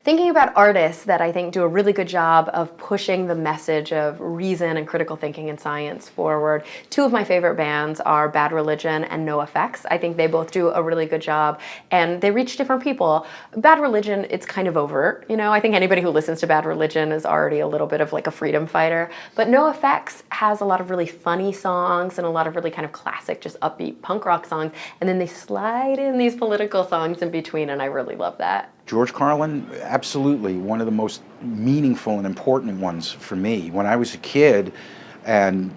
Thinking about artists that I think do a really good job of pushing the message of reason and critical thinking and science forward. Two of my favorite bands are Bad Religion and NoFX. I think they both do a really good job, and they reach different people. Bad Religion, it's kind of overt. I think anybody who listens to Bad Religion is already a little bit of like a freedom fighter. But NoFX has a lot of really funny songs and a lot of really kind of classic, just upbeat punk rock songs, and then they slide in these political songs in between, and I really love that. George Carlin, absolutely one of the most meaningful and important ones for me. When I was a kid and,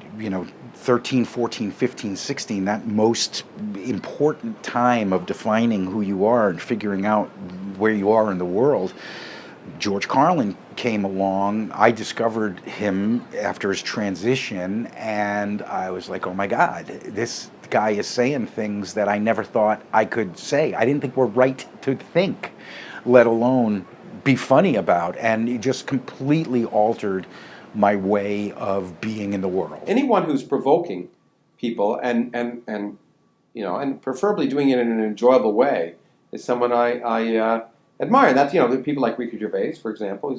13, 14, 15, 16, that most important time of defining who you are and figuring out where you are in the world, George Carlin came along. I discovered him after his transition, and I was like, oh my God, this guy is saying things that I never thought I could say. I didn't think were right to think, let alone be funny about, and it just completely altered my way of being in the world. Anyone who's provoking people and preferably doing it in an enjoyable way is someone I admire. That's people like Ricky Gervais, for example,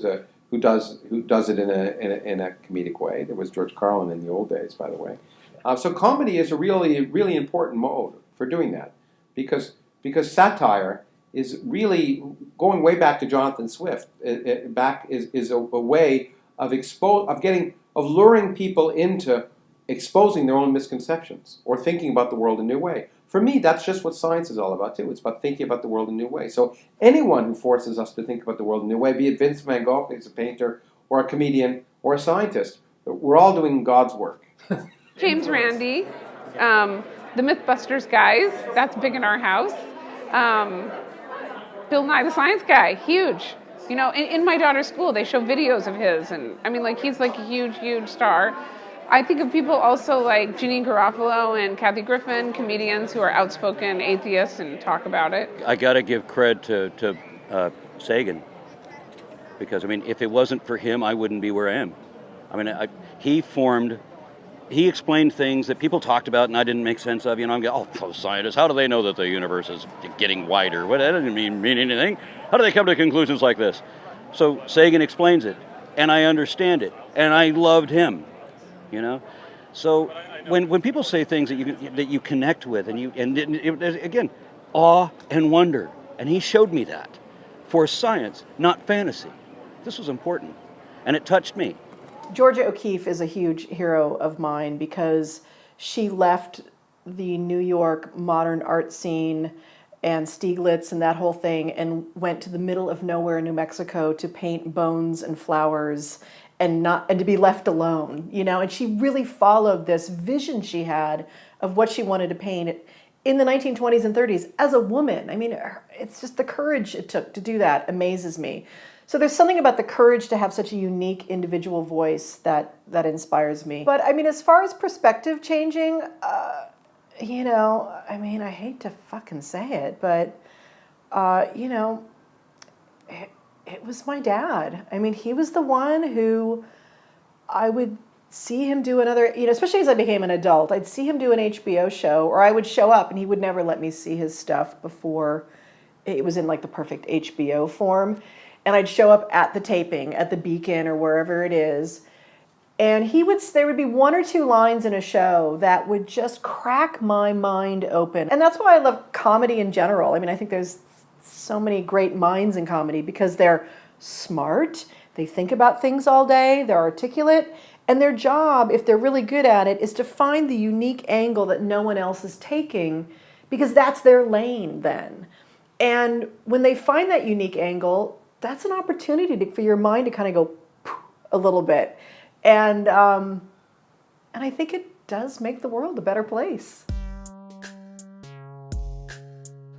who does it in a comedic way. There was George Carlin in the old days, by the way. So comedy is a really important mode for doing that, because satire is really going way back to Jonathan Swift. Is a way of luring people into exposing their own misconceptions or thinking about the world in a new way. For me, that's just what science is all about too. It's about thinking about the world in a new way. So anyone who forces us to think about the world in a new way, be it Vince van Gogh, who's a painter, or a comedian, or a scientist, we're all doing God's work. James Randi, the Mythbusters guys, that's big in our house. Bill Nye the Science Guy, huge. In my daughter's school, they show videos of his, and he's like a huge star. I think of people also like Jeanine Garofalo and Kathy Griffin, comedians who are outspoken atheists and talk about it. I got to give cred to Sagan, because if it wasn't for him, I wouldn't be where I am. He explained things that people talked about and I didn't make sense of. I'm going, scientists, how do they know that the universe is getting wider? What, that doesn't mean anything. How do they come to conclusions like this? So Sagan explains it, and I understand it, and I loved him. So when people say things that you connect with, and again, awe and wonder, and he showed me that for science, not fantasy. This was important, and it touched me. Georgia O'Keeffe is a huge hero of mine because she left the New York modern art scene and Stieglitz and that whole thing and went to the middle of nowhere in New Mexico to paint bones and flowers and to be left alone, and she really followed this vision she had of what she wanted to paint in the 1920s and 30s as a woman. It's just the courage it took to do that amazes me. So there's something about the courage to have such a unique individual voice that inspires me. But as far as perspective changing, I hate to fucking say it, but it was my dad. He was the one who I would see him do another, especially as I became an adult, I'd see him do an HBO show, or I would show up and he would never let me see his stuff before it was in like the perfect HBO form. And I'd show up at the taping, at the Beacon or wherever it is, and there would be one or two lines in a show that would just crack my mind open. And that's why I love comedy in general. I think there's so many great minds in comedy because they're smart, they think about things all day, they're articulate, and their job, if they're really good at it, is to find the unique angle that no one else is taking, because that's their lane then. And when they find that unique angle, that's an opportunity for your mind to kind of go a little bit. And I think it does make the world a better place.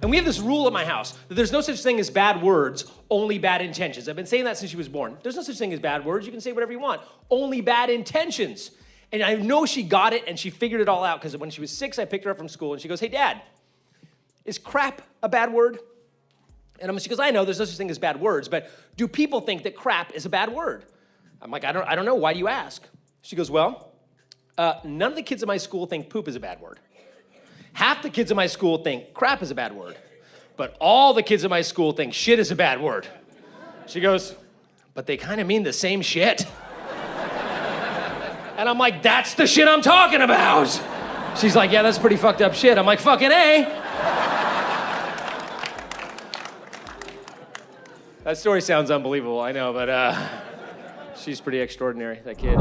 And we have this rule at my house that there's no such thing as bad words, only bad intentions. I've been saying that since she was born. There's no such thing as bad words. You can say whatever you want. Only bad intentions. And I know she got it and she figured it all out, because when she was 6, I picked her up from school and she goes, "Hey, Dad, is crap a bad word?" And she goes, "I know there's no such thing as bad words, but do people think that crap is a bad word?" I'm like, I don't know. Why do you ask? She goes, "Well, none of the kids in my school think poop is a bad word. Half the kids in my school think crap is a bad word, but all the kids in my school think shit is a bad word." She goes, but they kind of mean the same shit. And I'm like, that's the shit I'm talking about. She's like, yeah, that's pretty fucked up shit. I'm like, fucking A. That story sounds unbelievable, I know, but she's pretty extraordinary, that kid.